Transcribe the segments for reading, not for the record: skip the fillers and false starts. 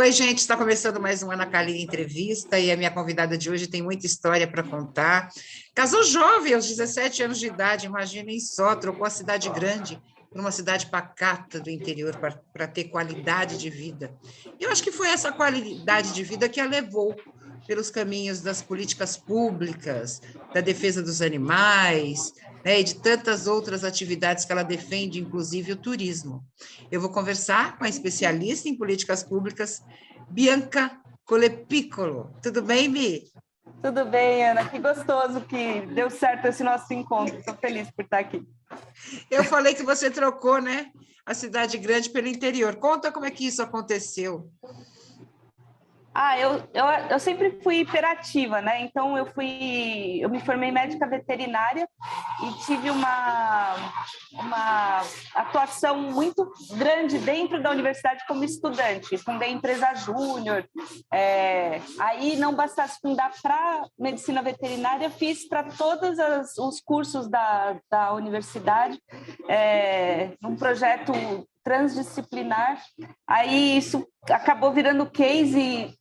Oi, gente, está começando mais uma Ana Kaline Entrevista e a minha convidada de hoje tem muita história para contar. Casou jovem, aos 17 anos de idade, imaginem só, trocou a cidade grande por uma cidade pacata do interior para ter qualidade de vida. Eu acho que foi essa qualidade de vida que a levou pelos caminhos das políticas públicas, da defesa dos animais, né, e de tantas outras atividades que ela defende, inclusive o turismo. Eu vou conversar com a especialista em políticas públicas, Bianca Colepiccolo. Tudo bem, Bi? Tudo bem, Ana. Que gostoso que deu certo esse nosso encontro. Estou feliz por estar aqui. Eu falei que você trocou, né, a cidade grande pelo interior. Conta como é que isso aconteceu. Eu sempre fui hiperativa, né? Então eu me formei médica veterinária e tive uma atuação muito grande dentro da universidade como estudante. Fundei empresa júnior. Aí não bastasse fundar para medicina veterinária, fiz para todos os cursos da universidade, um projeto transdisciplinar. Aí isso acabou virando case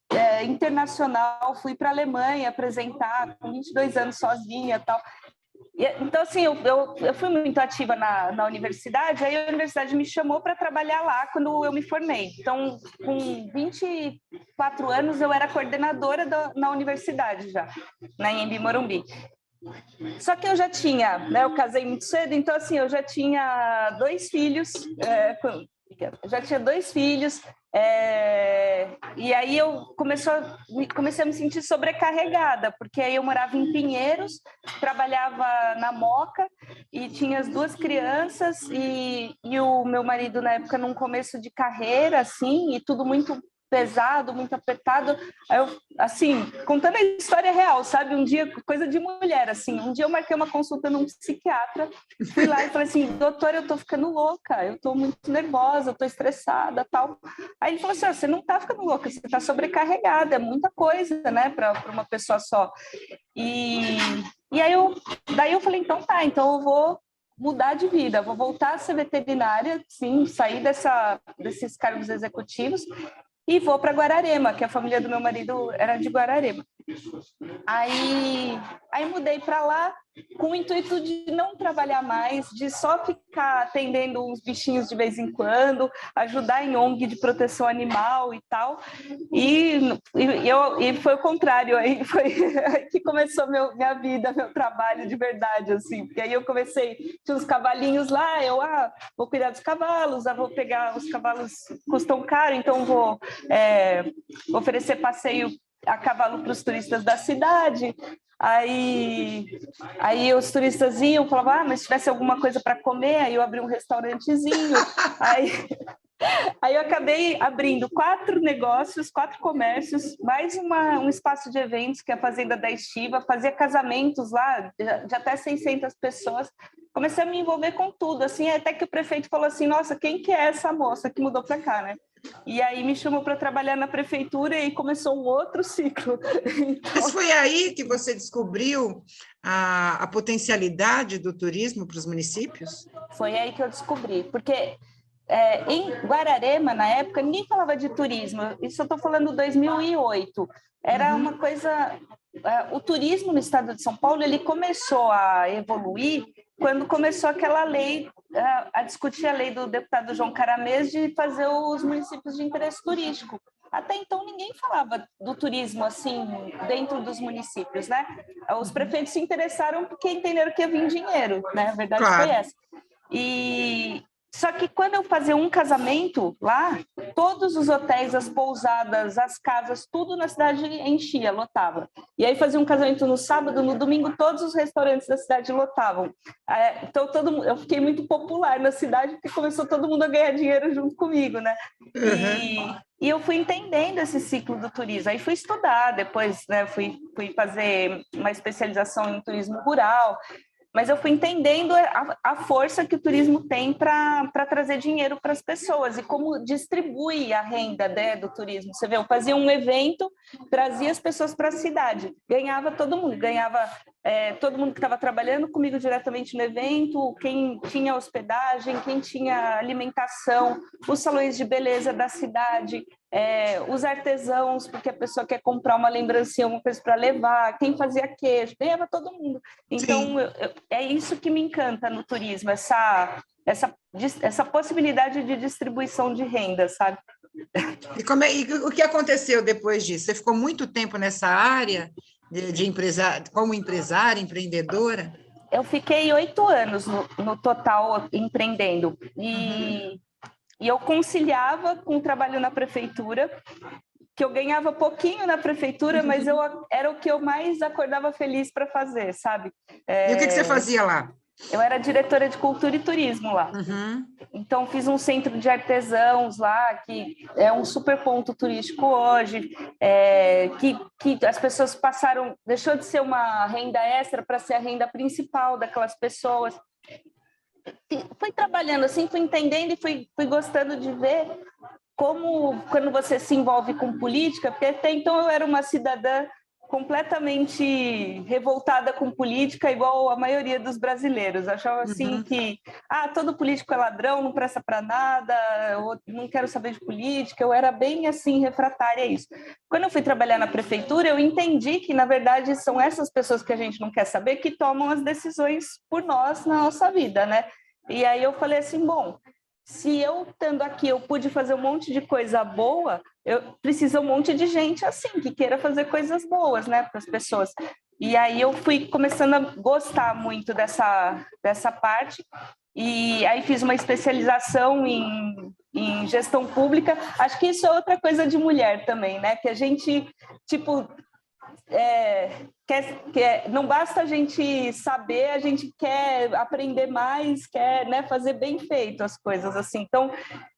internacional. Fui para a Alemanha apresentar com 22 anos sozinha e tal. Então, assim, eu fui muito ativa na universidade, aí a universidade me chamou para trabalhar lá quando eu me formei. Então, com 24 anos, eu era coordenadora na universidade já, na Anhembi Morumbi. Só que eu já tinha, né, eu casei muito cedo, então, assim, eu já tinha dois filhos, e aí eu comecei a me sentir sobrecarregada, porque aí eu morava em Pinheiros, trabalhava na Moca e tinha as duas crianças e o meu marido na época num começo de carreira, assim, e tudo muito pesado, muito apertado. Aí eu, assim, contando a história real, sabe? Um dia, coisa de mulher, assim, um dia eu marquei uma consulta num psiquiatra, fui lá e falei assim, doutor, eu tô ficando louca, eu tô muito nervosa, eu tô estressada, tal. Aí ele falou assim, você não tá ficando louca, você tá sobrecarregada, é muita coisa, né, para uma pessoa só. Daí eu falei, então tá, então eu vou mudar de vida, vou voltar a ser veterinária, sim, sair desses cargos executivos e vou para Guararema, que a família do meu marido era de Guararema. Aí mudei para lá com o intuito de não trabalhar mais, de só ficar atendendo uns bichinhos de vez em quando, ajudar em ONG de proteção animal e tal. E foi o contrário, aí foi aí que começou minha vida, meu trabalho de verdade, assim. Porque aí eu comecei, tinha uns cavalinhos lá, vou cuidar dos cavalos, vou pegar, os cavalos custam caro, então vou oferecer passeio a cavalo para os turistas da cidade. Aí os turistas iam, falavam, mas se tivesse alguma coisa para comer, aí eu abri um restaurantezinho. Aí eu acabei abrindo 4 negócios, 4 comércios, mais um espaço de eventos, que é a Fazenda da Estiva, fazia casamentos lá de até 600 pessoas. Comecei a me envolver com tudo, assim, até que o prefeito falou assim, nossa, quem que é essa moça que mudou para cá, né? E aí me chamou para trabalhar na prefeitura e começou um outro ciclo. Então... Mas foi aí que você descobriu a potencialidade do turismo para os municípios? Foi aí que eu descobri, porque em Guararema, na época, ninguém falava de turismo. Isso eu estou falando 2008. Era uma coisa... O turismo no estado de São Paulo ele começou a evoluir quando começou aquela lei, a discutir a lei do deputado João Caramês de fazer os municípios de interesse turístico. Até então, ninguém falava do turismo assim dentro dos municípios, né? Os prefeitos se interessaram porque entenderam que ia vir dinheiro, né? A verdade foi essa. Só que quando eu fazia um casamento lá, todos os hotéis, as pousadas, as casas, tudo na cidade enchia, lotava. E aí fazia um casamento no sábado, no domingo todos os restaurantes da cidade lotavam. Então eu fiquei muito popular na cidade porque começou todo mundo a ganhar dinheiro junto comigo, né? E eu fui entendendo esse ciclo do turismo. Aí fui estudar, depois, né, fui fazer uma especialização em turismo rural. Mas eu fui entendendo a força que o turismo tem para trazer dinheiro para as pessoas e como distribui a renda, né, do turismo. Você vê, eu fazia um evento, trazia as pessoas para a cidade, ganhava todo mundo, todo mundo que estava trabalhando comigo diretamente no evento, quem tinha hospedagem, quem tinha alimentação, os salões de beleza da cidade, os artesãos, porque a pessoa quer comprar uma lembrancinha, alguma coisa para levar, quem fazia queijo, ganhava todo mundo. Então, é isso que me encanta no turismo, essa possibilidade de distribuição de renda, sabe? E o que aconteceu depois disso? Você ficou muito tempo nessa área como empresária, empreendedora? Eu fiquei 8 anos no total empreendendo. E eu conciliava com o trabalho na prefeitura, que eu ganhava pouquinho na prefeitura, mas era o que eu mais acordava feliz para fazer, sabe? E o que você fazia lá? Eu era diretora de cultura e turismo lá. Então, fiz um centro de artesãos lá, que é um super ponto turístico hoje, que as pessoas passaram, deixou de ser uma renda extra para ser a renda principal daquelas pessoas. Fui trabalhando assim, fui entendendo e fui gostando de ver como, quando você se envolve com política, porque até então eu era uma cidadã completamente revoltada com política, igual a maioria dos brasileiros. Eu achava assim que todo político é ladrão, não presta para nada, eu não quero saber de política. Eu era bem assim refratária a isso. Quando eu fui trabalhar na prefeitura, eu entendi que, na verdade, são essas pessoas que a gente não quer saber que tomam as decisões por nós na nossa vida, né? E aí eu falei assim, bom, se eu estando aqui eu pude fazer um monte de coisa boa, eu preciso um monte de gente assim, que queira fazer coisas boas, né, para as pessoas. E aí eu fui começando a gostar muito dessa parte, e aí fiz uma especialização em gestão pública. Acho que isso é outra coisa de mulher também, né, que a gente, tipo... não basta a gente saber, a gente quer aprender mais, quer, né, fazer bem feito as coisas assim. Então,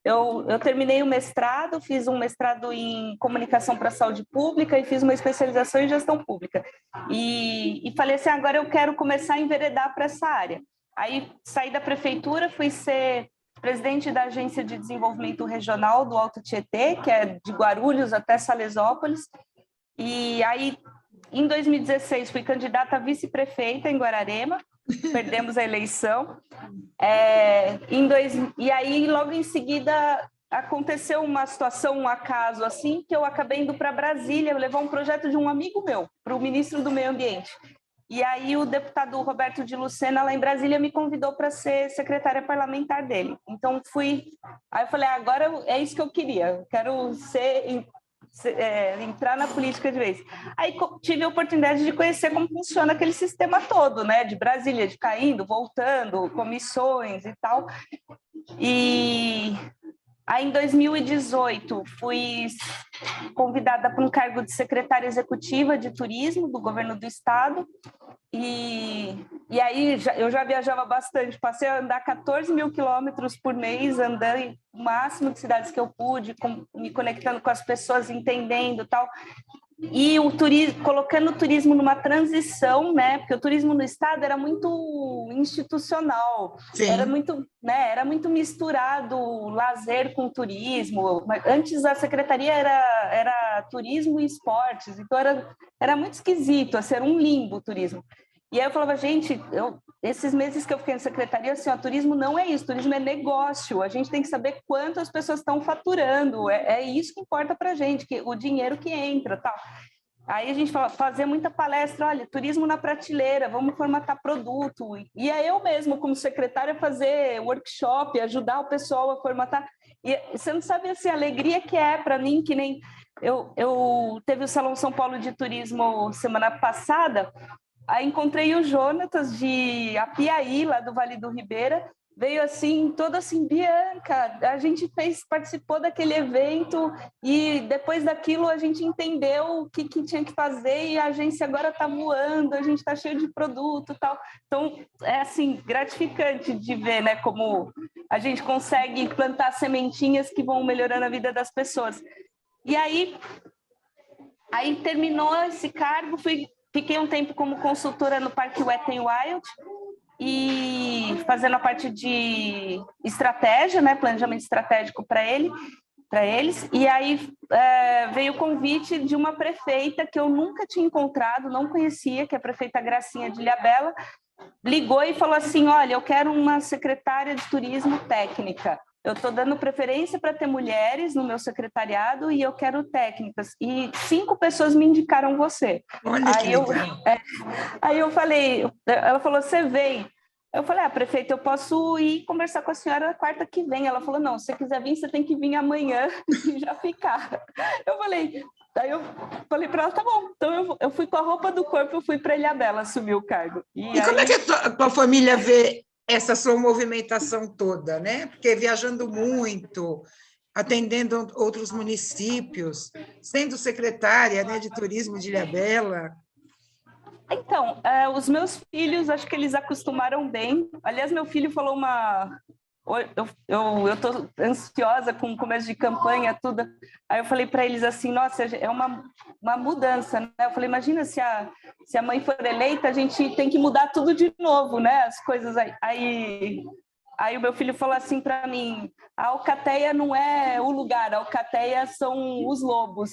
eu terminei o mestrado, fiz um mestrado em comunicação para a saúde pública e fiz uma especialização em gestão pública. E falei assim, agora eu quero começar a enveredar para essa área. Aí saí da prefeitura, fui ser presidente da Agência de Desenvolvimento Regional do Alto Tietê, que é de Guarulhos até Salesópolis. E aí, em 2016, fui candidata a vice-prefeita em Guararema, perdemos a eleição. E aí, logo em seguida, aconteceu uma situação, um acaso assim, que eu acabei indo para Brasília levar um projeto de um amigo meu, para o ministro do Meio Ambiente. E aí o deputado Roberto de Lucena, lá em Brasília, me convidou para ser secretária parlamentar dele. Então, Aí eu falei, agora é isso que eu queria, eu quero entrar na política de vez. Aí tive a oportunidade de conhecer como funciona aquele sistema todo, né, de Brasília, de ficar indo, voltando, comissões e tal. E aí, em 2018, fui convidada para um cargo de secretária executiva de turismo do governo do estado. E aí eu já viajava bastante, passei a andar 14 mil quilômetros por mês, andando o máximo de cidades que eu pude, me conectando com as pessoas, entendendo e tal. E o turismo, colocando o turismo numa transição, né? Porque o turismo no estado era muito institucional, era muito, né? Era muito misturado lazer com turismo. Antes a secretaria era turismo e esportes, então era muito esquisito, assim, era um limbo o turismo. E aí eu falava, gente, esses meses que eu fiquei na secretaria, assim, o turismo não é isso, turismo é negócio, a gente tem que saber quanto as pessoas estão faturando, é isso que importa para a gente, o dinheiro que entra, tal. Aí a gente fazia muita palestra, olha, turismo na prateleira, vamos formatar produto. E aí eu mesmo, como secretária, fazer workshop, ajudar o pessoal a formatar. E você não sabe assim, a alegria que é para mim, que nem... Eu teve o Salão São Paulo de Turismo semana passada. Aí encontrei o Jonatas de Apiaí, lá do Vale do Ribeira, veio assim, todo assim, Bianca, a gente participou daquele evento e depois daquilo a gente entendeu o que tinha que fazer e a agência agora está voando, a gente está cheio de produto e tal. Então, é assim, gratificante de ver, né, como a gente consegue plantar sementinhas que vão melhorando a vida das pessoas. E aí terminou esse cargo, fiquei um tempo como consultora no Parque Wet n Wild e fazendo a parte de estratégia, né, planejamento estratégico para eles. E aí veio o convite de uma prefeita que eu nunca tinha encontrado, não conhecia, que é a prefeita Gracinha de Ilhabela, ligou e falou assim, olha, eu quero uma secretária de turismo técnica. eu estou dando preferência para ter mulheres no meu secretariado e eu quero técnicas. E 5 pessoas me indicaram você. Olha que legal. Aí eu falei, ela falou, você vem? Eu falei, prefeita, eu posso ir conversar com a senhora na quarta que vem. Ela falou, não, se você quiser vir, você tem que vir amanhã e já ficar. Aí eu falei para ela, tá bom. Então eu fui com a roupa do corpo, eu fui para Ilhabela assumir o cargo. E como é que a tua família vê essa sua movimentação toda, né? Porque viajando muito, atendendo outros municípios, sendo secretária, né, de turismo de Ilhabela. Então, os meus filhos, acho que eles acostumaram bem. Aliás, meu filho falou eu estou ansiosa com o começo de campanha, tudo. Aí eu falei para eles assim, nossa, é uma mudança, né? Eu falei, imagina se a mãe for eleita, a gente tem que mudar tudo de novo, né? As coisas Aí o meu filho falou assim para mim, a alcateia não é o lugar, a alcateia são os lobos.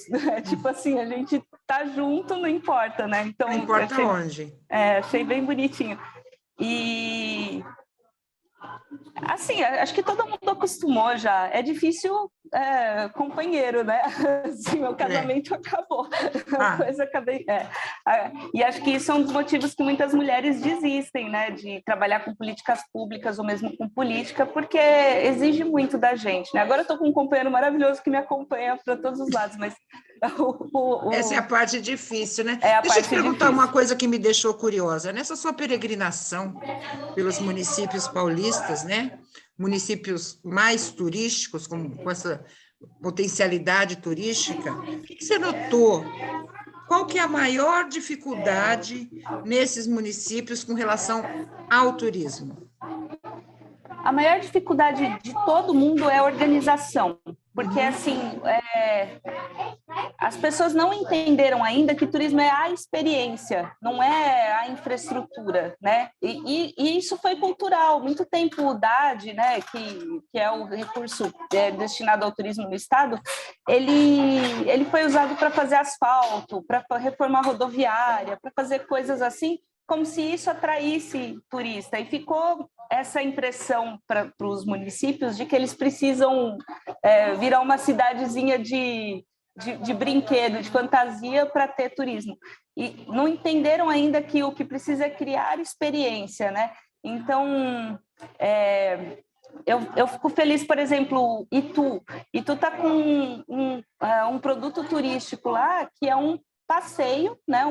Tipo assim, a gente tá junto, não importa, né? Então, não importa onde. Achei bem bonitinho. E assim, acho que todo mundo acostumou já. É difícil companheiro, né? Assim, meu casamento acabou. A coisa acabei. E acho que isso é um dos motivos que muitas mulheres desistem, né? De trabalhar com políticas públicas ou mesmo com política, porque exige muito da gente, né? Agora eu estou com um companheiro maravilhoso que me acompanha para todos os lados, mas essa é a parte difícil, né? Deixa eu te perguntar uma coisa que me deixou curiosa. Nessa sua peregrinação pelos municípios paulistas, né? Municípios mais turísticos, com essa potencialidade turística, o que você notou? Qual que é a maior dificuldade nesses municípios com relação ao turismo? A maior dificuldade de todo mundo é a organização, porque assim, as pessoas não entenderam ainda que turismo é a experiência, não é a infraestrutura, né? E isso foi cultural. Muito tempo o DAD, né, que é o recurso destinado ao turismo no estado, ele foi usado para fazer asfalto, para reformar rodoviária, para fazer coisas assim, como se isso atraísse turista, e ficou essa impressão para os municípios de que eles precisam virar uma cidadezinha de brinquedo, de fantasia para ter turismo. E não entenderam ainda que o que precisa é criar experiência, né? Então, eu fico feliz, por exemplo, Itu está com um produto turístico lá, que é um passeio, né?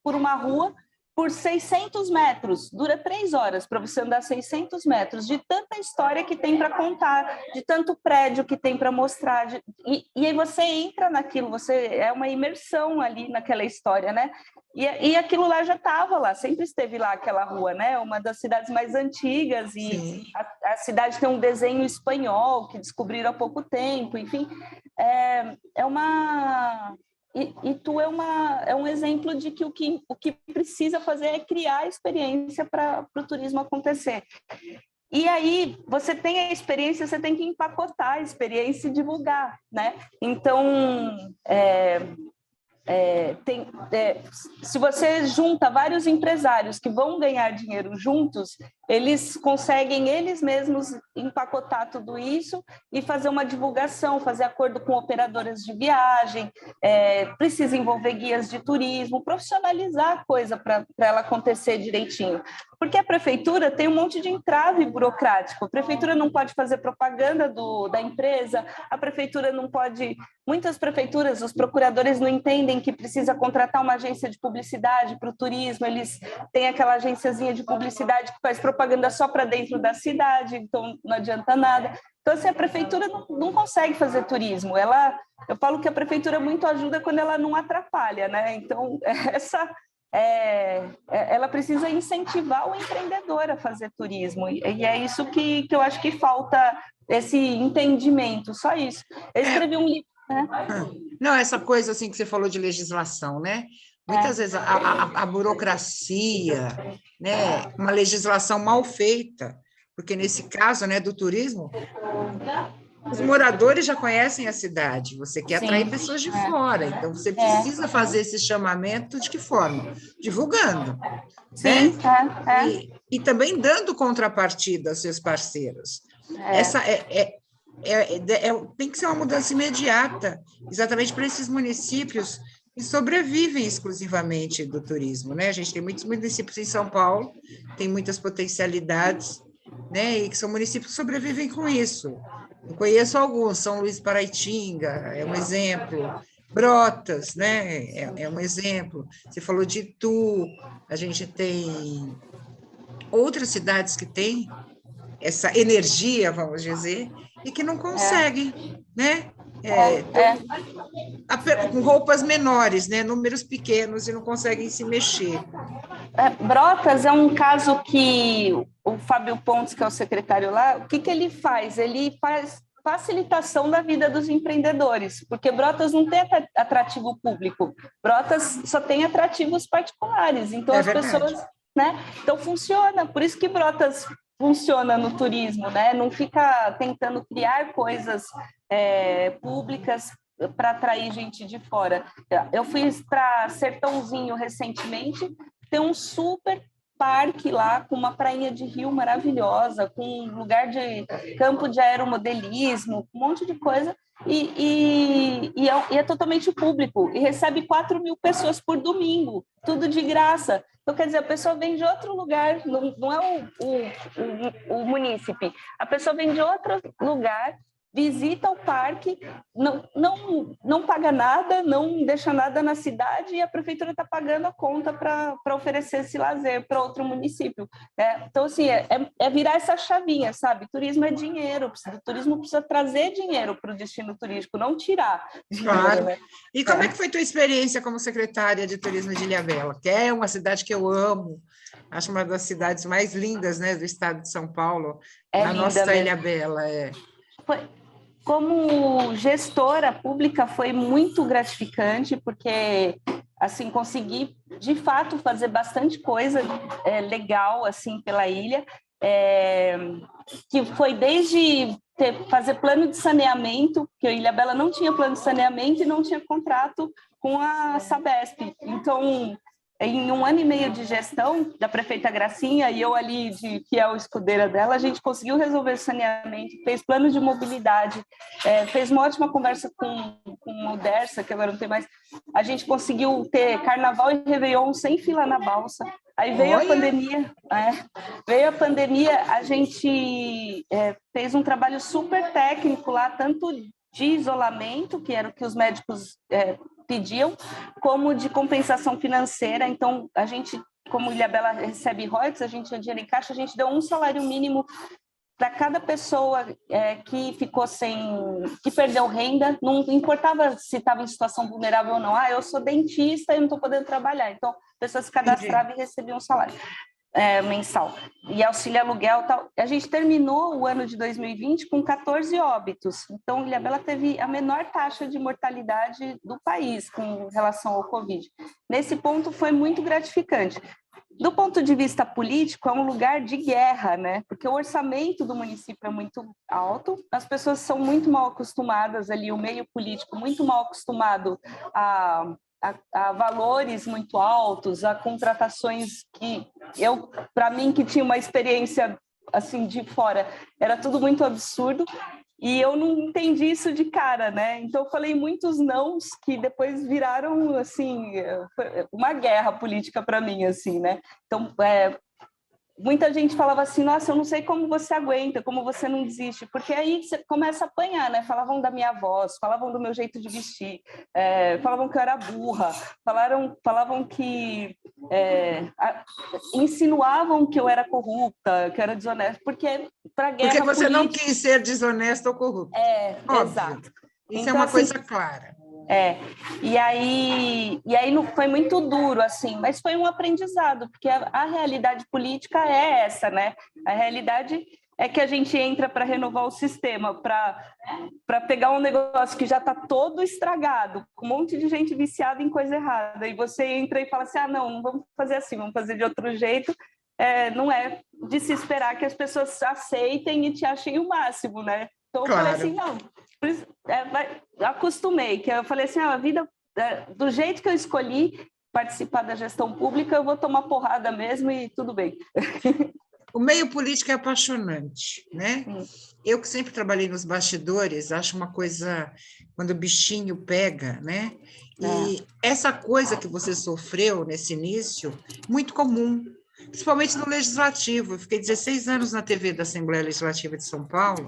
Por uma rua, por 600 metros, dura 3 horas para você andar 600 metros, de tanta história que tem para contar, de tanto prédio que tem para mostrar, e aí você entra naquilo, é uma imersão ali naquela história, né? E aquilo lá já estava lá, sempre esteve lá aquela rua, né? Uma das cidades mais antigas, e a cidade tem um desenho espanhol que descobriram há pouco tempo, enfim, E tu é um exemplo de que o que precisa fazer é criar a experiência para o turismo acontecer. E aí, você tem a experiência, você tem que empacotar a experiência e divulgar, né? Então, se você junta vários empresários que vão ganhar dinheiro juntos, eles conseguem eles mesmos empacotar tudo isso e fazer uma divulgação, fazer acordo com operadoras de viagem, precisa envolver guias de turismo, profissionalizar a coisa para ela acontecer direitinho. Porque a prefeitura tem um monte de entrave burocrático, a prefeitura não pode fazer propaganda da empresa, a prefeitura não pode... Muitas prefeituras, os procuradores não entendem que precisa contratar uma agência de publicidade para o turismo, eles têm aquela agênciazinha de publicidade que faz propaganda só para dentro da cidade, então não adianta nada. Então, assim, a prefeitura não consegue fazer turismo. Eu falo que a prefeitura muito ajuda quando ela não atrapalha, né? Então, ela precisa incentivar o empreendedor a fazer turismo, e é isso que eu acho que falta, esse entendimento, só isso. Eu escrevi um livro, né? Não, essa coisa assim que você falou de legislação, né? Muitas vezes a burocracia, né? Uma legislação mal feita, porque nesse caso, né, do turismo, os moradores já conhecem a cidade, você quer atrair pessoas de fora, então você precisa fazer esse chamamento de que forma? Divulgando, né? E também dando contrapartida aos seus parceiros. Essa tem que ser uma mudança imediata, exatamente para esses municípios que sobrevivem exclusivamente do turismo, né? A gente tem muitos municípios em São Paulo, tem muitas potencialidades, né? E que são municípios que sobrevivem com isso. Eu conheço alguns, São Luís Paraitinga é um exemplo, Brotas, né? É um exemplo. Você falou de Itu, a gente tem outras cidades que têm essa energia, vamos dizer, e que não conseguem, né? Com roupas menores, né? Números pequenos e não conseguem se mexer. Brotas é um caso que o Fábio Pontes, que é o secretário lá, o que ele faz? Ele faz facilitação da vida dos empreendedores, porque Brotas não tem atrativo público, Brotas só tem atrativos particulares, então as pessoas, né? Então funciona, por isso que Brotas funciona no turismo, né? Não fica tentando criar coisas públicas para atrair gente de fora. Eu fui para Sertãozinho recentemente, tem um super parque lá, com uma prainha de rio maravilhosa, com um lugar de campo de aeromodelismo, um monte de coisa, e é totalmente público, e recebe 4.000 pessoas por domingo, tudo de graça. Então, quer dizer, a pessoa vem de outro lugar, não é o munícipe, a pessoa vem de outro lugar, visita o parque, não paga nada, não deixa nada na cidade e a prefeitura está pagando a conta para oferecer esse lazer para outro município. Né? Então, assim, é virar essa chavinha, sabe? Turismo é dinheiro, o turismo precisa trazer dinheiro para o destino turístico, não tirar dinheiro. Claro. Né? E como é que foi tua experiência como secretária de turismo de Ilhabela? Que é uma cidade que eu amo, acho uma das cidades mais lindas, né, do estado de São Paulo, a nossa Ilhabela. Como gestora pública foi muito gratificante, porque assim consegui de fato fazer bastante coisa legal assim pela ilha, que foi desde fazer plano de saneamento, porque a Ilhabela não tinha plano de saneamento e não tinha contrato com a Sabesp. Então, em 1 ano e meio de gestão da prefeita Gracinha e eu ali de fiel escudeira dela, a gente conseguiu resolver o saneamento, fez plano de mobilidade, fez uma ótima conversa com o Dersa, que agora não tem mais. A gente conseguiu ter carnaval e réveillon sem fila na balsa. Aí veio a pandemia, a gente fez um trabalho super técnico lá, tanto de isolamento, que era o que os médicos pediam, como de compensação financeira. Então, a gente, como Ilhabela recebe royalties, a gente tinha dinheiro em caixa, a gente deu um salário mínimo para cada pessoa que ficou que perdeu renda, não importava se estava em situação vulnerável ou não. Eu sou dentista e não estou podendo trabalhar. Então, a pessoa se cadastrava e recebia um salário mensal. E auxílio aluguel e tal. A gente terminou o ano de 2020 com 14 óbitos. Então, Ilhabela teve a menor taxa de mortalidade do país com relação ao Covid. Nesse ponto, foi muito gratificante. Do ponto de vista político, é um lugar de guerra, né? Porque o orçamento do município é muito alto, as pessoas são muito mal acostumadas ali, o meio político muito mal acostumado a valores muito altos, a contratações que para mim, que tinha uma experiência assim de fora, era tudo muito absurdo. E eu não entendi isso de cara, né? Então eu falei muitos nãos que depois viraram assim uma guerra política para mim, assim, né? Então muita gente falava assim: nossa, eu não sei como você aguenta, como você não desiste, porque aí você começa a apanhar, né? Falavam da minha voz, falavam do meu jeito de vestir, falavam que eu era burra, falavam que insinuavam que eu era corrupta, que eu era desonesta, porque para guerra porque você política... não quis ser desonesta ou corrupta. Exato. Isso então, é uma assim, coisa clara. E aí não foi muito duro, assim, mas foi um aprendizado, porque a realidade política é essa, né? A realidade é que a gente entra para renovar o sistema, para pegar um negócio que já está todo estragado, com um monte de gente viciada em coisa errada, e você entra e fala assim: não vamos fazer assim, vamos fazer de outro jeito. Não é de se esperar que as pessoas aceitem e te achem o máximo, né? Então eu falei assim: não, acostumei, que eu falei assim: a vida, do jeito que eu escolhi participar da gestão pública, eu vou tomar porrada mesmo e tudo bem. O meio político é apaixonante, né? Eu que sempre trabalhei nos bastidores, acho uma coisa, quando o bichinho pega, né? E essa coisa que você sofreu nesse início, muito comum, principalmente no Legislativo. Eu fiquei 16 anos na TV da Assembleia Legislativa de São Paulo,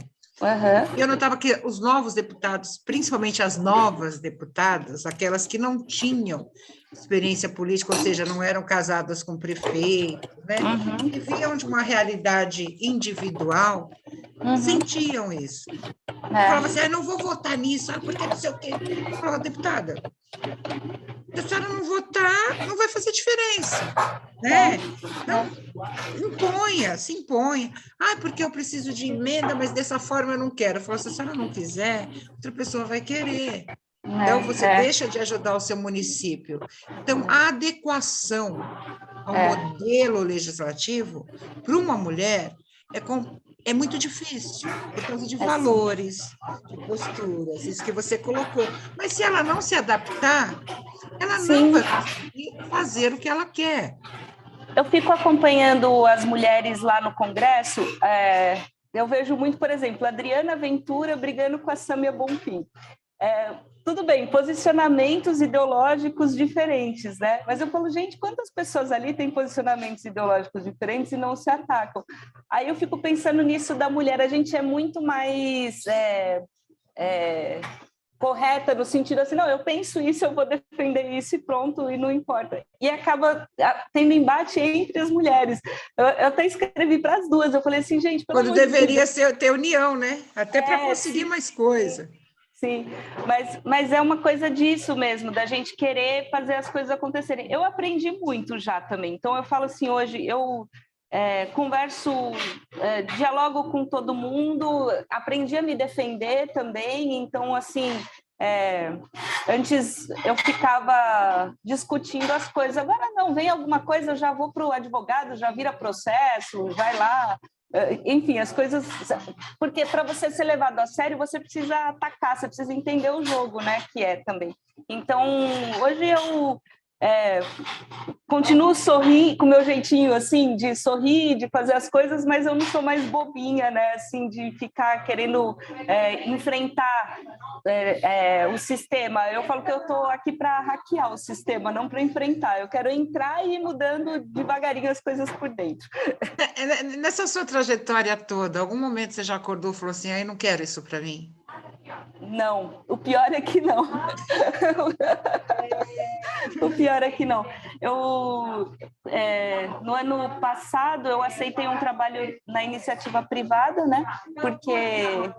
e eu notava que os novos deputados, principalmente as novas deputadas, aquelas que não tinham experiência política, ou seja, não eram casadas com prefeito, né? Viviam de uma realidade individual, sentiam isso. Eu falava assim, não vou votar nisso, porque não sei o quê. Eu falava, deputada, se a senhora não votar, não vai fazer diferença, né? Então, imponha, se imponha. Porque eu preciso de emenda, mas dessa forma eu não quero. Eu falo, se a senhora não quiser, outra pessoa vai querer. Então, você deixa de ajudar o seu município. Então, a adequação ao modelo legislativo para uma mulher é muito difícil, por causa de valores, de posturas, isso que você colocou. Mas se ela não se adaptar, ela não vai conseguir fazer o que ela quer. Eu fico acompanhando as mulheres lá no Congresso, eu vejo muito, por exemplo, a Adriana Ventura brigando com a Sâmia Bonfim. Tudo bem, posicionamentos ideológicos diferentes, né? Mas eu falo, gente, quantas pessoas ali têm posicionamentos ideológicos diferentes e não se atacam? Aí eu fico pensando nisso da mulher, a gente é muito mais correta no sentido assim, não, eu penso isso, eu vou defender isso e pronto, e não importa. E acaba tendo embate entre as mulheres. Eu até escrevi para as duas, eu falei assim, gente... Quando deveria ter união, né? Até para conseguir mais coisa. Sim, mas é uma coisa disso mesmo, da gente querer fazer as coisas acontecerem. Eu aprendi muito já também, então eu falo assim, hoje eu converso, dialogo com todo mundo, aprendi a me defender também, então assim, antes eu ficava discutindo as coisas, agora não, vem alguma coisa, eu já vou para o advogado, já vira processo, vai lá... Enfim, as coisas... Porque para você ser levado a sério, você precisa atacar, você precisa entender o jogo, né? Que é também. Então, hoje eu continuo sorrir com o meu jeitinho, assim, de sorrir, de fazer as coisas, mas eu não sou mais bobinha, né? Assim, de ficar querendo enfrentar o sistema. Eu falo que eu estou aqui para hackear o sistema, não para enfrentar. Eu quero entrar e ir mudando devagarinho as coisas por dentro. Nessa sua trajetória toda, algum momento você já acordou e falou assim, eu não quero isso para mim? Não, o pior é que não. O pior é que não. No ano passado, eu aceitei um trabalho na iniciativa privada, né? Porque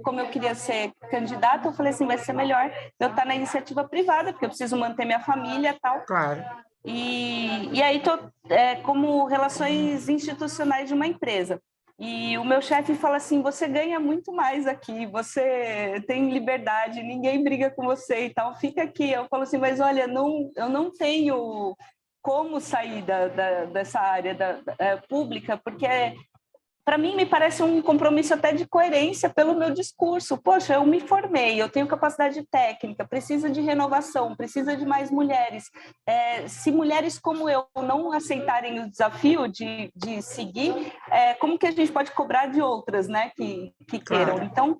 como eu queria ser candidata, eu falei assim, vai ser melhor eu estar na iniciativa privada, porque eu preciso manter minha família e tal. Claro. E aí estou como relações institucionais de uma empresa. E o meu chefe fala assim, você ganha muito mais aqui, você tem liberdade, ninguém briga com você e tal, fica aqui. Eu falo assim, mas olha, eu não tenho como sair dessa área pública, porque para mim me parece um compromisso até de coerência pelo meu discurso. Poxa, eu me formei, eu tenho capacidade técnica, precisa de renovação, precisa de mais mulheres. Se mulheres como eu não aceitarem o desafio de seguir, como que a gente pode cobrar de outras, né, que queiram? Claro. Então,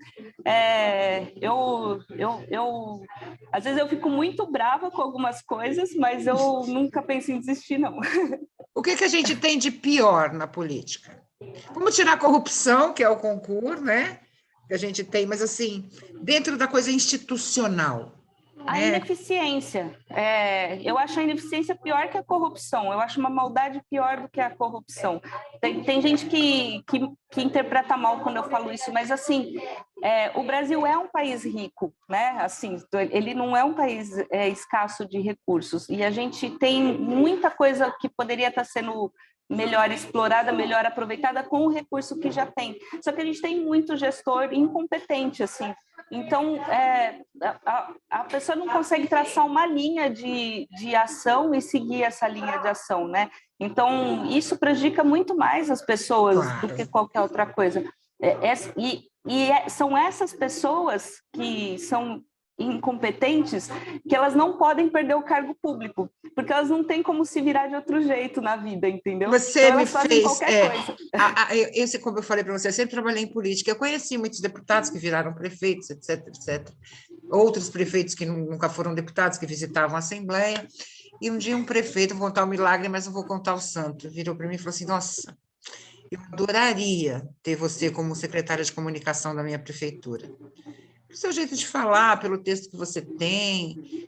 às vezes eu fico muito brava com algumas coisas, mas eu nunca penso em desistir, não. O que a gente tem de pior na política? Vamos tirar a corrupção, que é o concurso, né? Que a gente tem, mas assim, dentro da coisa institucional. A ineficiência. Eu acho a ineficiência pior que a corrupção. Eu acho uma maldade pior do que a corrupção. Tem gente que interpreta mal quando eu falo isso, mas assim, o Brasil é um país rico, né? Assim, ele não é um país escasso de recursos. E a gente tem muita coisa que poderia estar sendo melhor explorada, melhor aproveitada com o recurso que já tem. Só que a gente tem muito gestor incompetente, assim. Então, a pessoa não consegue traçar uma linha de ação e seguir essa linha de ação, né? Então, isso prejudica muito mais as pessoas do que qualquer outra coisa. São essas pessoas que são incompetentes que elas não podem perder o cargo público, porque elas não têm como se virar de outro jeito na vida, entendeu? Você então, me elas fazem fez... qualquer coisa. Como eu falei para você, eu sempre trabalhei em política, eu conheci muitos deputados que viraram prefeitos, etc, etc. Outros prefeitos que nunca foram deputados, que visitavam a Assembleia, e um dia um prefeito, vou contar o milagre, mas não vou contar o santo, virou para mim e falou assim, nossa, eu adoraria ter você como secretária de comunicação da minha prefeitura. Pelo seu jeito de falar, pelo texto que você tem,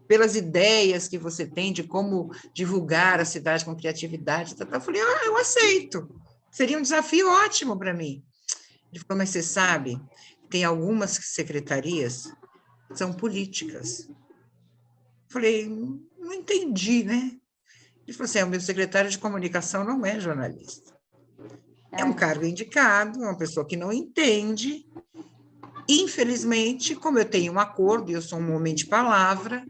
pelas ideias que você tem de como divulgar a cidade com criatividade. Eu falei, eu aceito. Seria um desafio ótimo para mim. Ele falou, mas você sabe, tem algumas secretarias que são políticas. Eu falei, não entendi, né? Ele falou assim, o meu secretário de comunicação não é jornalista. É um cargo indicado, é uma pessoa que não entende. Infelizmente, como eu tenho um acordo, e eu sou um homem de palavra,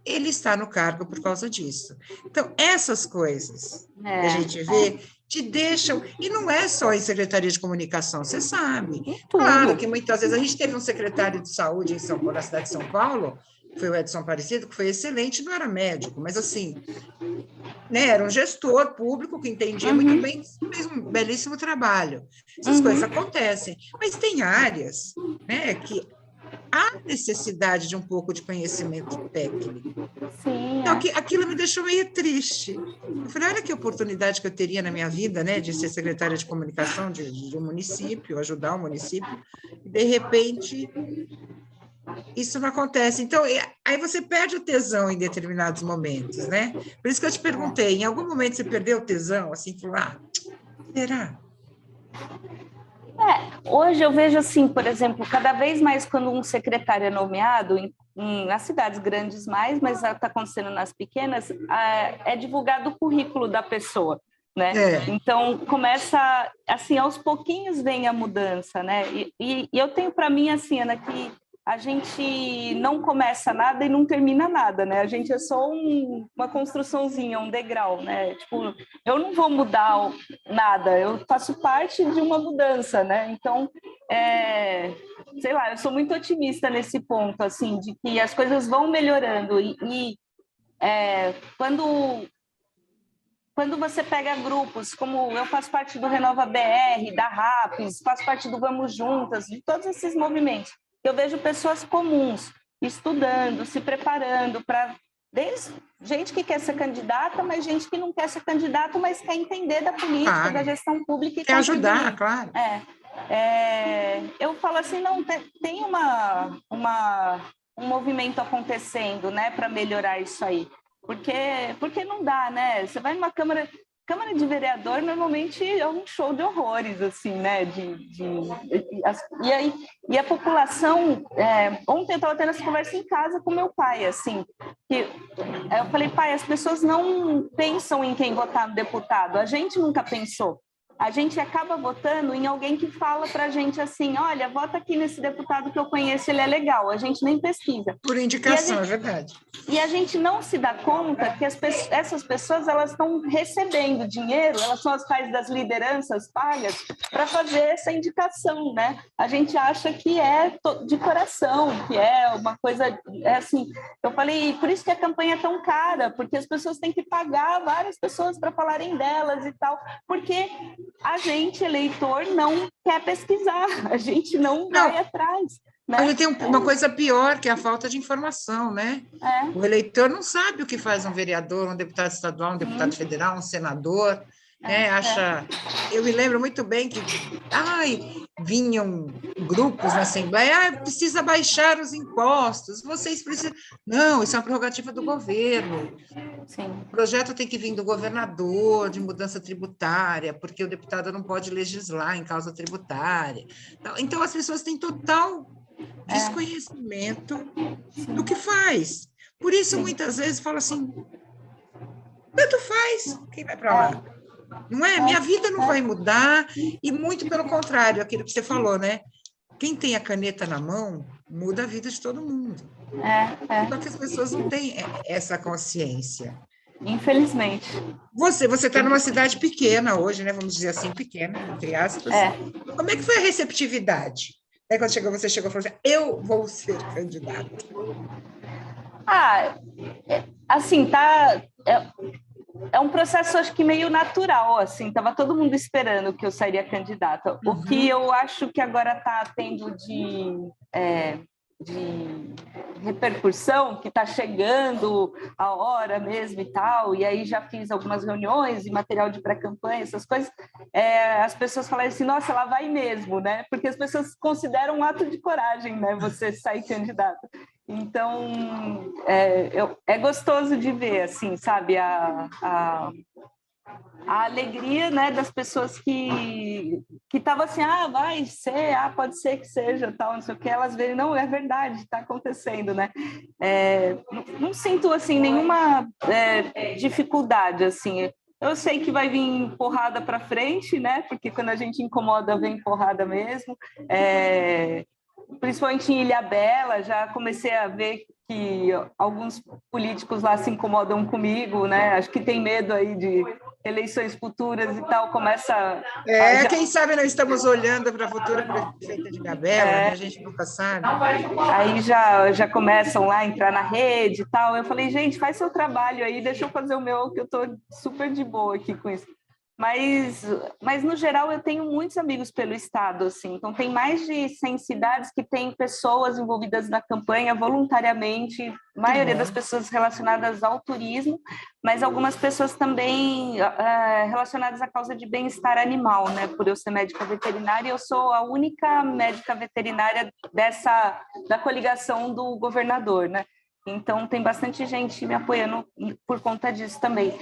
ele está no cargo por causa disso. Então, essas coisas que a gente vê te deixam... E não é só em Secretaria de Comunicação, você sabe. Claro que muitas vezes a gente teve um secretário de saúde em São Paulo, na cidade de São Paulo, foi o Edson Aparecido, que foi excelente, não era médico, mas assim, né, era um gestor público que entendia muito bem, fez um belíssimo trabalho. Essas coisas acontecem, mas tem áreas, né, que há necessidade de um pouco de conhecimento técnico. Sim, então, aquilo me deixou meio triste. Eu falei, olha que oportunidade que eu teria na minha vida, né, de ser secretária de comunicação de um município, ajudar o município, e, de repente, isso não acontece. Então, aí você perde o tesão em determinados momentos, né? Por isso que eu te perguntei, em algum momento você perdeu o tesão, assim, falou, será? Hoje eu vejo assim, por exemplo, cada vez mais quando um secretário é nomeado, nas cidades grandes mais, mas está acontecendo nas pequenas, é divulgado o currículo da pessoa, né? Então, começa, assim, aos pouquinhos vem a mudança, né? E eu tenho para mim, assim, Ana, que a gente não começa nada e não termina nada, né? A gente é só uma construçãozinha, um degrau, né? Tipo, eu não vou mudar nada, eu faço parte de uma mudança, né? Então, sei lá, eu sou muito otimista nesse ponto, assim, de que as coisas vão melhorando quando você pega grupos, como eu faço parte do Renova BR, da RAPS, faço parte do Vamos Juntas, de todos esses movimentos, eu vejo pessoas comuns estudando, se preparando para... Desde gente que quer ser candidata, mas gente que não quer ser candidata, mas quer entender da política, da gestão pública e quer ajudar, claro. Eu falo assim, não, tem um movimento acontecendo, né, para melhorar isso aí. Porque não dá, né? Você vai numa Câmara de Vereador, normalmente é um show de horrores, assim, né? E a população... ontem eu estava tendo essa conversa em casa com meu pai, assim, que eu falei, pai, as pessoas não pensam em quem votar no deputado, a gente nunca pensou. A gente acaba votando em alguém que fala para a gente assim, olha, vota aqui nesse deputado que eu conheço, ele é legal. A gente nem pesquisa. Por indicação, é verdade. E a gente não se dá conta que essas pessoas elas estão recebendo dinheiro, elas são as tais das lideranças pagas para fazer essa indicação, né? A gente acha que é de coração, que é uma coisa... assim, eu falei, por isso que a campanha é tão cara, porque as pessoas têm que pagar várias pessoas para falarem delas e tal, porque... a gente, eleitor, não quer pesquisar, a gente não vai atrás. Né? A gente tem uma coisa pior, que é a falta de informação, né? O eleitor não sabe o que faz um vereador, um deputado estadual, um deputado federal, um senador, né? Eu me lembro muito bem que vinham grupos na Assembleia, precisa baixar os impostos, vocês precisam... Não, isso é uma prerrogativa do governo. Sim. O projeto tem que vir do governador, de mudança tributária, porque o deputado não pode legislar em causa tributária. Então, as pessoas têm total desconhecimento do que faz. Por isso, muitas vezes, fala assim, tanto faz quem vai para lá. Não é? Minha vida não vai mudar, e muito pelo contrário, aquilo que você falou, né? Quem tem a caneta na mão, muda a vida de todo mundo. Só que as pessoas não têm essa consciência. Infelizmente. Você está numa cidade pequena hoje, né? Vamos dizer assim, pequena, entre aspas. Como é que foi a receptividade Aí quando você chegou e falou assim, eu vou ser candidata. Assim, é um processo, acho que meio natural, assim, estava todo mundo esperando que eu sairia candidata. O que eu acho que agora está tendo de repercussão, que está chegando a hora mesmo e tal, e aí já fiz algumas reuniões e material de pré-campanha, essas coisas, as pessoas falam assim, nossa, ela vai mesmo, né? Porque as pessoas consideram um ato de coragem, né? Você sair candidata. Então, é gostoso de ver, assim, sabe, a alegria, né, das pessoas que estavam assim, vai ser, pode ser que seja, tal, não sei o que, elas veem, não, é verdade, está acontecendo, né? Não sinto, assim, nenhuma dificuldade, assim. Eu sei que vai vir porrada para frente, né? Porque quando a gente incomoda, vem porrada mesmo. Principalmente em Ilhabela, já comecei a ver que alguns políticos lá se incomodam comigo, né? Acho que tem medo aí de eleições futuras e tal, começa... Quem sabe nós estamos olhando para a futura prefeita de Ilhabela, né? A gente nunca sabe. Aí já começam lá a entrar na rede e tal. Eu falei, gente, faz seu trabalho aí, deixa eu fazer o meu, que eu estou super de boa aqui com isso. Mas, no geral, eu tenho muitos amigos pelo estado, assim. Então, tem mais de 100 cidades que têm pessoas envolvidas na campanha voluntariamente, a maioria das pessoas relacionadas ao turismo, mas algumas pessoas também relacionadas à causa de bem-estar animal, né? Por eu ser médica veterinária, eu sou a única médica veterinária da coligação do governador, né? Então, tem bastante gente me apoiando por conta disso também.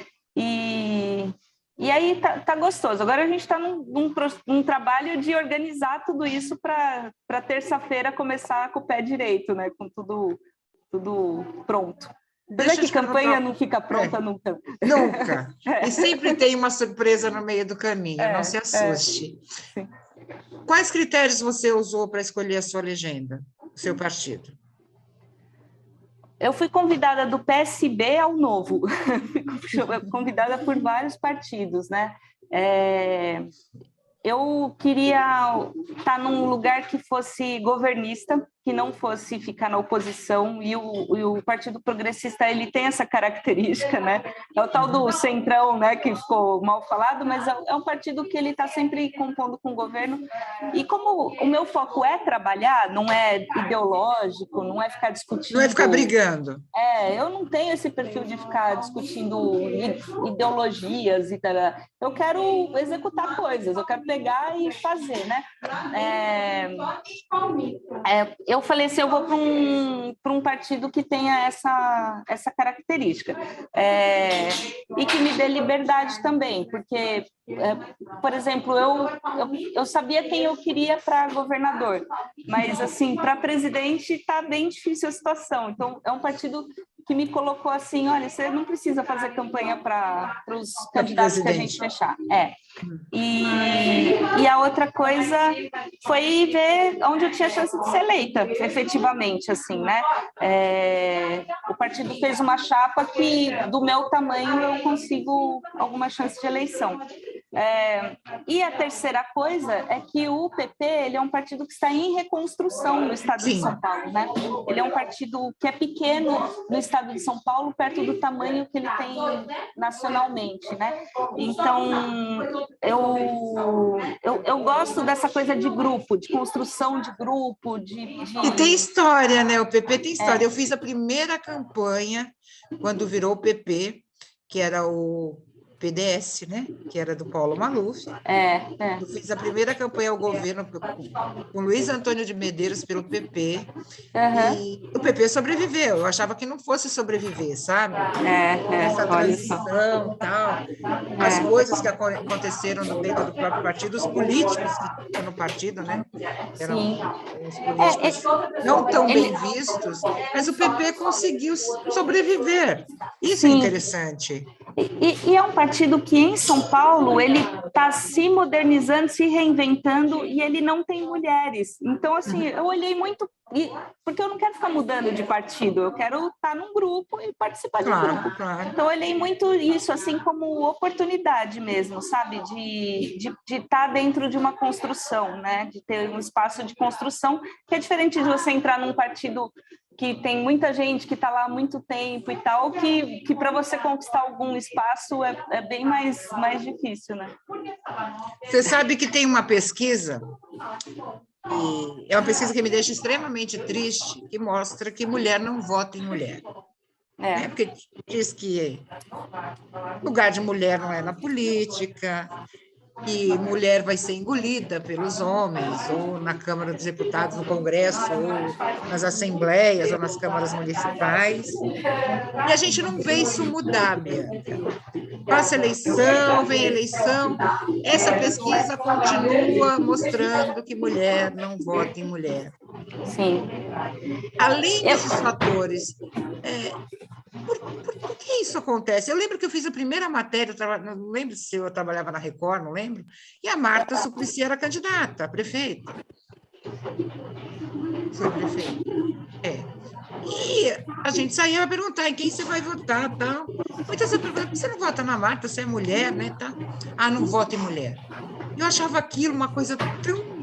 E aí tá gostoso. Agora a gente está num trabalho de organizar tudo isso para terça-feira começar com o pé direito, né? Com tudo pronto. Deixa que campanha não fica pronta nunca. Nunca. E sempre tem uma surpresa no meio do caminho, não se assuste. Quais critérios você usou para escolher a sua legenda, o seu partido? Eu fui convidada do PSB ao Novo, fui convidada por vários partidos, né? Eu queria estar num lugar que fosse governista, que não fosse ficar na oposição, e o Partido Progressista ele tem essa característica, né? É o tal do centrão, né, que ficou mal falado, mas é um partido que ele está sempre compondo com o governo, e como o meu foco é trabalhar, não é ideológico, não é ficar discutindo... Não é ficar brigando. Eu não tenho esse perfil de ficar discutindo ideologias e tal. Eu quero executar coisas, eu quero pegar e fazer, né? Eu falei assim, eu vou para um partido que tenha essa característica e que me dê liberdade também, porque, por exemplo, eu sabia quem eu queria para governador, mas, assim, para presidente está bem difícil a situação. Então, é um partido que me colocou assim, olha, você não precisa fazer campanha para os candidatos que a gente fechar. E a outra coisa foi ver onde eu tinha chance de ser eleita, efetivamente, assim, né? O partido fez uma chapa que, do meu tamanho, eu consigo alguma chance de eleição. E a terceira coisa é que o PP ele é um partido que está em reconstrução no estado de São Paulo, né? Ele é um partido que é pequeno no estado de São Paulo, perto do tamanho que ele tem nacionalmente, né? Então, eu gosto dessa coisa de grupo, de construção de grupo, E tem história, né? O PP tem história. Eu fiz a primeira campanha quando virou o PP, que era o PDS, né? Que era do Paulo Maluf. Eu fiz a primeira campanha ao governo com Luiz Antônio de Medeiros pelo PP. E o PP sobreviveu. Eu achava que não fosse sobreviver, sabe? Essa transição e tal. As coisas que aconteceram dentro do próprio partido, os políticos que estão no partido, né? Eram os políticos não tão bem vistos, mas o PP conseguiu sobreviver. Isso é interessante. E é um partido que, em São Paulo, ele está se modernizando, se reinventando, e ele não tem mulheres. Então, assim, eu olhei muito porque eu não quero ficar mudando de partido, eu quero estar num grupo e participar de um grupo. Claro. Então, eu olhei muito isso, assim, como oportunidade mesmo, sabe? De estar dentro de uma construção, né? De ter um espaço de construção, que é diferente de você entrar num partido que tem muita gente que está lá há muito tempo e tal, que para você conquistar algum espaço é bem mais difícil, né? Você sabe que tem uma pesquisa, e é uma pesquisa que me deixa extremamente triste, que mostra que mulher não vota em mulher. Né? Porque diz que lugar de mulher não é na política, que mulher vai ser engolida pelos homens, ou na Câmara dos Deputados, no Congresso, ou nas assembleias, ou nas câmaras municipais. E a gente não vê isso mudar, Bianca. Passa eleição, vem eleição, essa pesquisa continua mostrando que mulher não vota em mulher. Sim. Além desses fatores, por que isso acontece? Eu lembro que eu fiz a primeira matéria, não lembro se eu trabalhava na Record, não lembro, e a Marta Suplicy era candidata a prefeita. Foi prefeita. E a gente saía a perguntar em quem você vai votar, tal. Muitas vezes perguntavam, você não vota na Marta, você é mulher, né? Tá? Ah, não voto em mulher. Eu achava aquilo uma coisa tão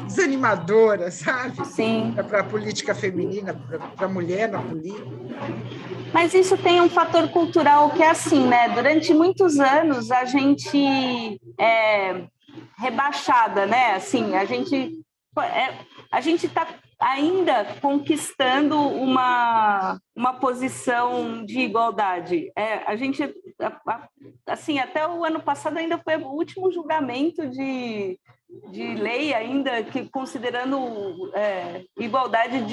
desanimadora, sabe? Sim. Para a política feminina, para a mulher na política. Mas isso tem um fator cultural que é assim, né? Durante muitos anos a gente é rebaixada, né? Assim, a gente está ainda conquistando uma posição de igualdade. A gente, assim, até o ano passado ainda foi o último julgamento de lei ainda que considerando igualdade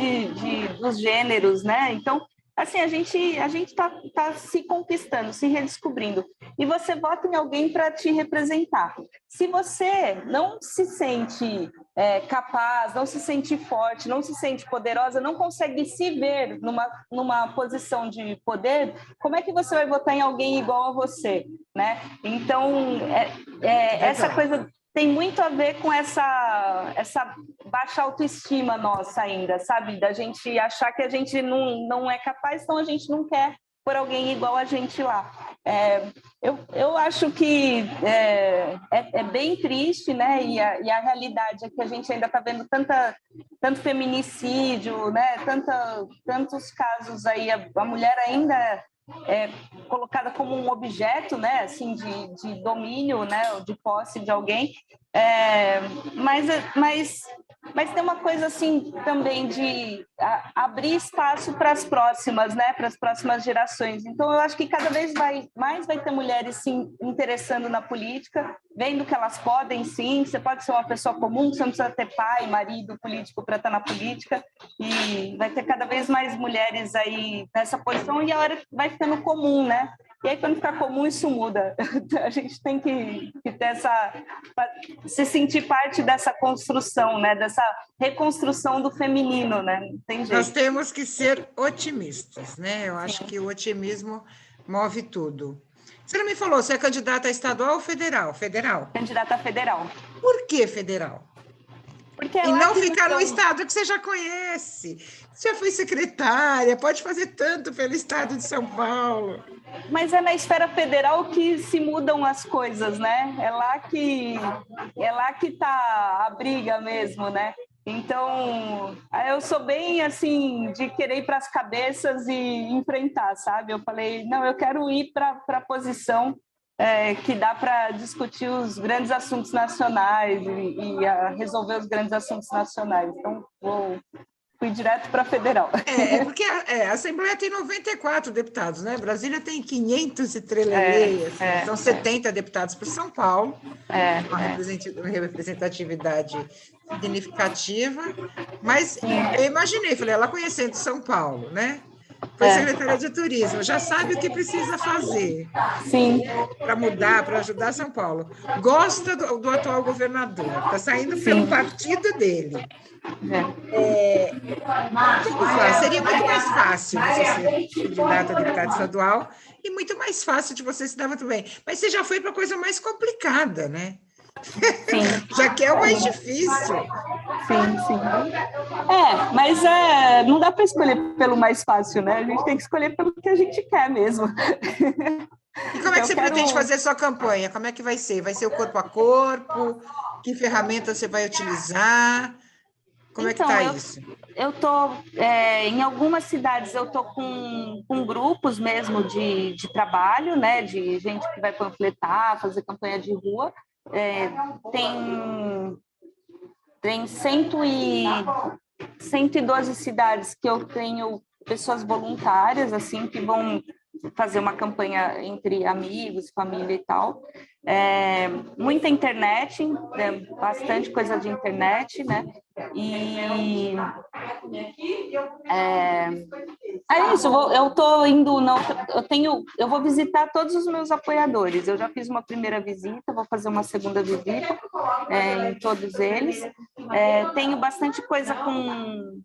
dos gêneros, né? Então, assim, a gente tá se conquistando, se redescobrindo. E você vota em alguém para te representar. Se você não se sente capaz, não se sente forte, não se sente poderosa, não consegue se ver numa posição de poder, como é que você vai votar em alguém igual a você, né? Então, essa coisa tem muito a ver com essa baixa autoestima nossa ainda, sabe? Da gente achar que a gente não é capaz, então a gente não quer por alguém igual a gente lá. Eu acho que é bem triste, né? E a realidade é que a gente ainda está vendo tanto feminicídio, né? Tantos casos aí, a mulher ainda é colocada como um objeto, né, assim, de domínio, né, de posse de alguém, mas tem uma coisa assim também de abrir espaço para as próximas, né, para as próximas gerações. Então eu acho que cada vez mais vai ter mulheres se interessando na política, vendo que elas podem, sim. Você pode ser uma pessoa comum, você não precisa ter pai, marido, político para estar na política, e vai ter cada vez mais mulheres aí nessa posição, e a hora vai ficando comum, né? E aí, quando ficar comum, isso muda. A gente tem que ter se sentir parte dessa construção, né? Dessa reconstrução do feminino, né? Não tem jeito. Nós temos que ser otimistas, né? Eu acho que o otimismo move tudo. Você não me falou, você é candidata a estadual ou federal? Federal. Candidata a federal. Por que federal? Porque e não ficar no estado que você já conhece. Você já foi secretária, pode fazer tanto pelo estado de São Paulo. Mas é na esfera federal que se mudam as coisas, né? É lá que está a briga mesmo, né? Então, eu sou bem, assim, de querer ir para as cabeças e enfrentar, sabe? Eu falei, não, eu quero ir para a posição que dá para discutir os grandes assuntos nacionais e resolver os grandes assuntos nacionais. Então, fui direto para a federal. Porque a Assembleia tem 94 deputados, né? Brasília tem 500 e trelelê, são 70 deputados para São Paulo, uma representatividade significativa, mas eu imaginei, falei, ela conhecendo São Paulo, né? Foi secretária de Turismo, já sabe o que precisa fazer para mudar, para ajudar São Paulo. Gosta do atual governador, está saindo pelo partido dele. Seria muito mais fácil você ser candidata a deputado estadual e muito mais fácil de você se dar muito bem. Mas você já foi para coisa mais complicada, né? Sim. Já que é o mais difícil. Sim, sim. Mas não dá para escolher pelo mais fácil, né? A gente tem que escolher pelo que a gente quer mesmo. E como é que você pretende fazer sua campanha? Como é que vai ser? Vai ser o corpo a corpo? Que ferramenta você vai utilizar? Como é que está isso? Eu tô em algumas cidades eu tô com grupos mesmo de trabalho, né? De gente que vai panfletar, fazer campanha de rua. Tem 112 cidades que eu tenho pessoas voluntárias, assim, que vão fazer uma campanha entre amigos, família e tal. Muita internet, bastante coisa de internet, né? E é isso, eu tô indo, não, eu vou visitar todos os meus apoiadores. Eu já fiz uma primeira visita, vou fazer uma segunda visita em todos eles. Tenho bastante coisa com...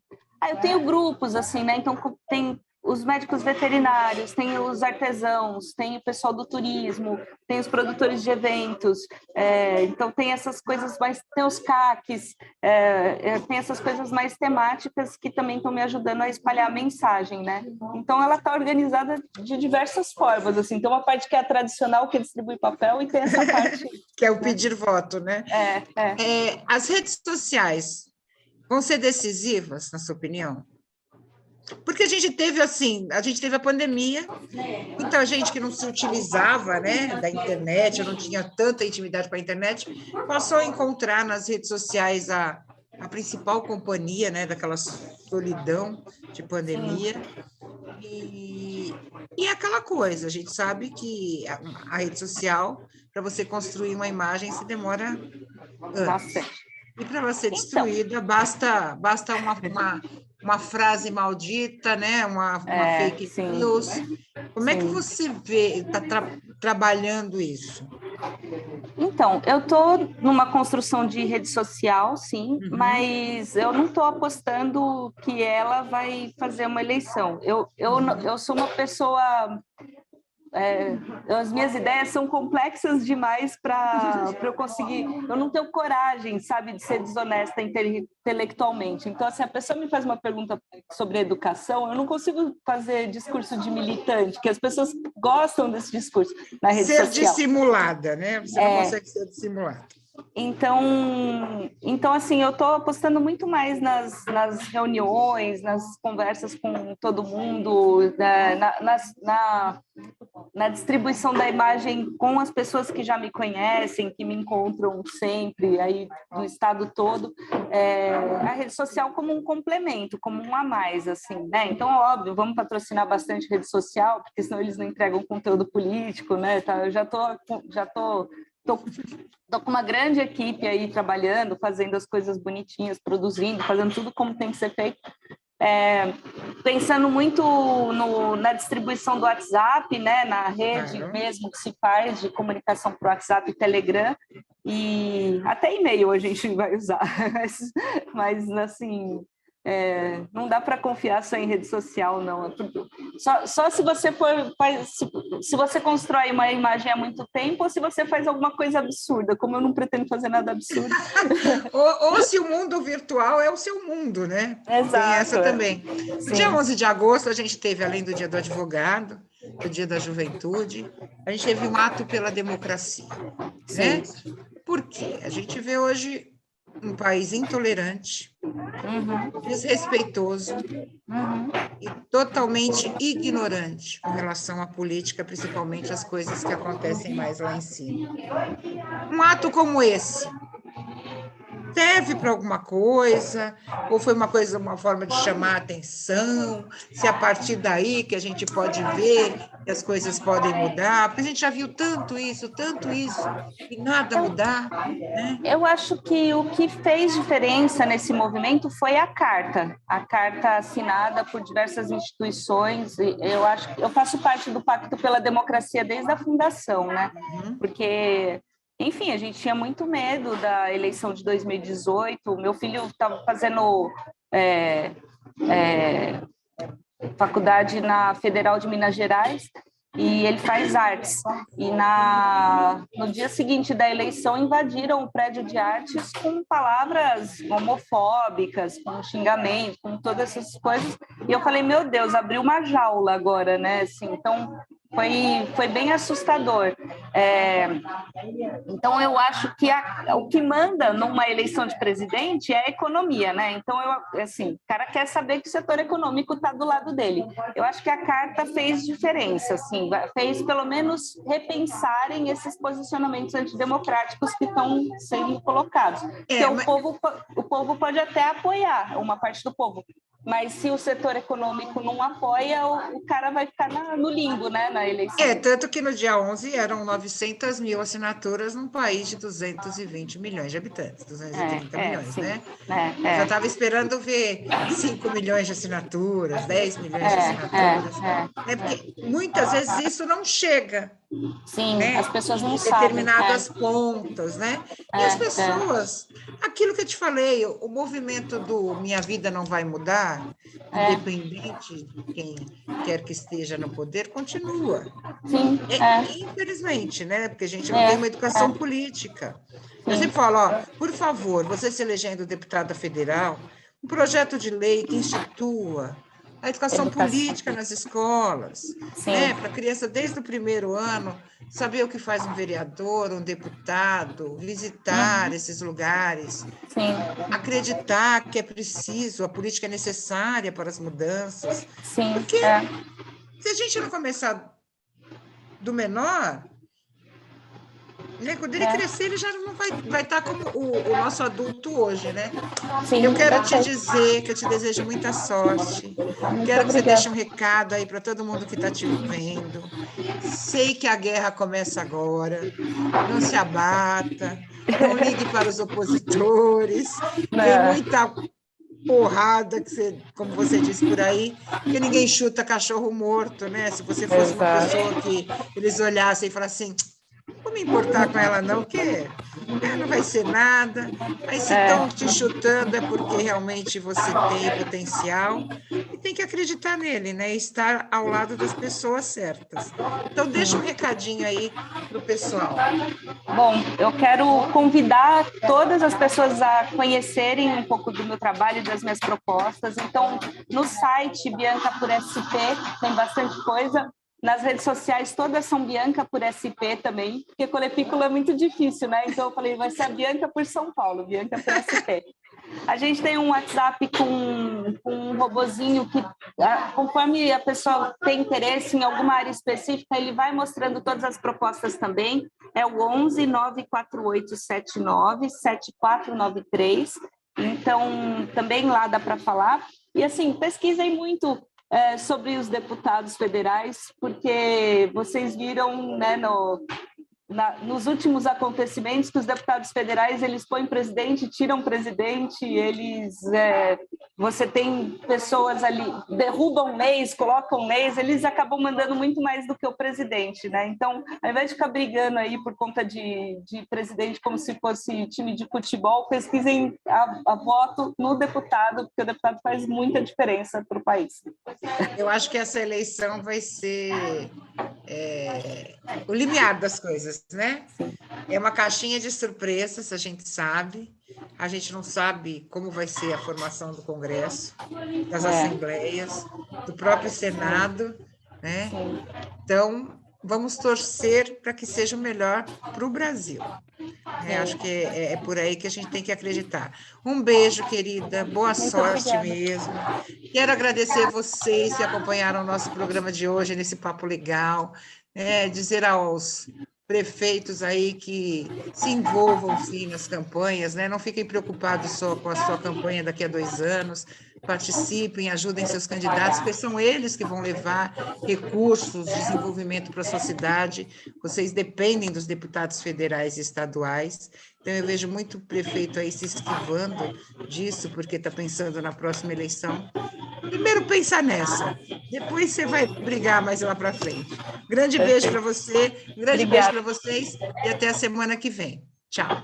eu tenho grupos, assim, né? Então, tem os médicos veterinários, tem os artesãos, tem o pessoal do turismo, tem os produtores de eventos, então tem essas coisas mais, tem os CACs, tem essas coisas mais temáticas que também estão me ajudando a espalhar a mensagem, né? Então ela está organizada de diversas formas, assim, tem uma parte que é a tradicional, que distribui papel, e tem essa parte... que é o pedir voto, né? As redes sociais vão ser decisivas, na sua opinião? Porque a gente teve a pandemia, muita gente que não se utilizava, né, da internet, não tinha tanta intimidade com a internet, passou a encontrar nas redes sociais a principal companhia, né, daquela solidão de pandemia. E aquela coisa, a gente sabe que a rede social, para você construir uma imagem, se demora anos. Bastante. E para ela ser destruída, basta uma frase maldita, né? uma fake news. Como é que você está trabalhando isso? Então, eu estou numa construção de rede social, sim, mas eu não estou apostando que ela vai fazer uma eleição. Eu sou uma pessoa... as minhas ideias são complexas demais para eu conseguir... Eu não tenho coragem, sabe, de ser desonesta intelectualmente. Então, assim, a pessoa me faz uma pergunta sobre educação, eu não consigo fazer discurso de militante, que as pessoas gostam desse discurso na rede social. Ser dissimulada, né? Você não consegue ser dissimulada. Então assim, eu estou apostando muito mais nas reuniões, nas conversas com todo mundo, na distribuição da imagem com as pessoas que já me conhecem, que me encontram sempre, aí do estado todo, a rede social como um complemento, como um a mais, assim, né? Então, óbvio, vamos patrocinar bastante rede social, porque senão eles não entregam conteúdo político, né? Eu já tô com uma grande equipe aí trabalhando, fazendo as coisas bonitinhas, produzindo, fazendo tudo como tem que ser feito. Pensando muito na distribuição do WhatsApp, né, na rede mesmo que se faz de comunicação por WhatsApp e Telegram, e até e-mail a gente vai usar, mas assim... não dá para confiar só em rede social, não. Só se você se você constrói uma imagem há muito tempo, ou se você faz alguma coisa absurda, como eu não pretendo fazer nada absurdo. ou se o mundo virtual é o seu mundo, né? Exato. Tem essa também. Sim. No dia 11 de agosto, a gente teve, além do Dia do Advogado, o Dia da Juventude, a gente teve um ato pela democracia. Né? Por quê? A gente vê hoje um país intolerante, desrespeitoso e totalmente ignorante com relação à política, principalmente as coisas que acontecem mais lá em cima. Um ato como esse serve para alguma coisa? Ou foi uma forma de chamar a atenção? Se a partir daí que a gente pode ver que as coisas podem mudar? Porque a gente já viu tanto isso, e nada mudar. Né? Eu acho que o que fez diferença nesse movimento foi a carta assinada por diversas instituições. Eu faço parte do Pacto pela Democracia desde a fundação, né? Porque... Enfim, a gente tinha muito medo da eleição de 2018. Meu filho estava fazendo faculdade na Federal de Minas Gerais e ele faz artes. E no dia seguinte da eleição invadiram o prédio de artes com palavras homofóbicas, com xingamento, com todas essas coisas. E eu falei, meu Deus, abriu uma jaula agora, né? Assim, então, foi bem assustador. Então, eu acho que o que manda numa eleição de presidente é a economia, né? Então, assim, o cara quer saber que o setor econômico está do lado dele. Eu acho que a carta fez diferença, assim, fez pelo menos repensarem esses posicionamentos antidemocráticos que estão sendo colocados. Porque o povo pode até apoiar, uma parte do povo, mas se o setor econômico não apoia, o cara vai ficar no limbo, né, na eleição. Tanto que no dia 11 eram 900 mil assinaturas num país de 220 milhões de habitantes, 230 milhões, sim. né? Eu já estava esperando ver 5 milhões de assinaturas, 10 milhões de assinaturas. Porque muitas vezes isso não chega. Sim, né? As pessoas não sabem. Determinadas pontas, né? E as pessoas, aquilo que eu te falei, o movimento do Minha Vida Não Vai Mudar, independente de quem quer que esteja no poder, continua. Sim, Infelizmente, né? Porque a gente não tem uma educação política. Eu sempre falo, por favor, você se elegendo deputada federal, um projeto de lei que institua a educação política nas escolas, né? Para a criança, desde o primeiro ano, saber o que faz um vereador, um deputado, visitar esses lugares, acreditar que é preciso, a política é necessária para as mudanças. Porque se a gente não começar do menor, né? Quando ele crescer, ele já não vai estar como o nosso adulto hoje, né? Eu quero te dizer que eu te desejo muita sorte. Quero que você deixe um recado aí para todo mundo que está te vendo. Sei que a guerra começa agora. Não se abata. Não ligue para os opositores. Tem muita porrada, como você disse por aí, que ninguém chuta cachorro morto, né? Se você fosse uma pessoa que eles olhassem e falassem assim, não vou me importar com ela não, porque não vai ser nada, mas se estão te chutando é porque realmente você tem potencial e tem que acreditar nele, né? E estar ao lado das pessoas certas. Então, deixa um recadinho aí para o pessoal. Bom, eu quero convidar todas as pessoas a conhecerem um pouco do meu trabalho e das minhas propostas. Então, no site Bianca por SP tem bastante coisa. Nas redes sociais, todas são Bianca por SP também, porque Colepícola é muito difícil, né? Então, eu falei, vai ser a Bianca por São Paulo, Bianca por SP. A gente tem um WhatsApp com um robozinho que, conforme a pessoa tem interesse em alguma área específica, ele vai mostrando todas as propostas também. É o 11 94879 7493. Então, também lá dá para falar. E, assim, pesquisem muito sobre os deputados federais, porque vocês viram, né, nos últimos acontecimentos que os deputados federais eles põem presidente, tiram presidente, você tem pessoas ali, derrubam leis, colocam leis, eles acabam mandando muito mais do que o presidente, né? Então, ao invés de ficar brigando aí por conta de presidente como se fosse time de futebol, pesquisem a voto no deputado, porque o deputado faz muita diferença para o país. Eu acho que essa eleição vai ser o limiar das coisas, né? É uma caixinha de surpresas, a gente sabe. A gente não sabe como vai ser a formação do Congresso, das assembleias, do próprio Senado, né? Então, vamos torcer para que seja o melhor para o Brasil. Acho que é por aí que a gente tem que acreditar. Um beijo, querida. Boa sorte mesmo. Quero agradecer vocês que acompanharam o nosso programa de hoje, nesse papo legal. Dizer aos prefeitos aí que se envolvam, sim, nas campanhas, né? Não fiquem preocupados só com a sua campanha daqui a 2 anos, participem, ajudem seus candidatos, porque são eles que vão levar recursos, desenvolvimento para a sua cidade, vocês dependem dos deputados federais e estaduais, então eu vejo muito prefeito aí se esquivando disso, porque está pensando na próxima eleição. Primeiro pensar nessa, depois você vai brigar mais lá para frente. Grande beijo para você, grande beijo para vocês e até a semana que vem. Tchau.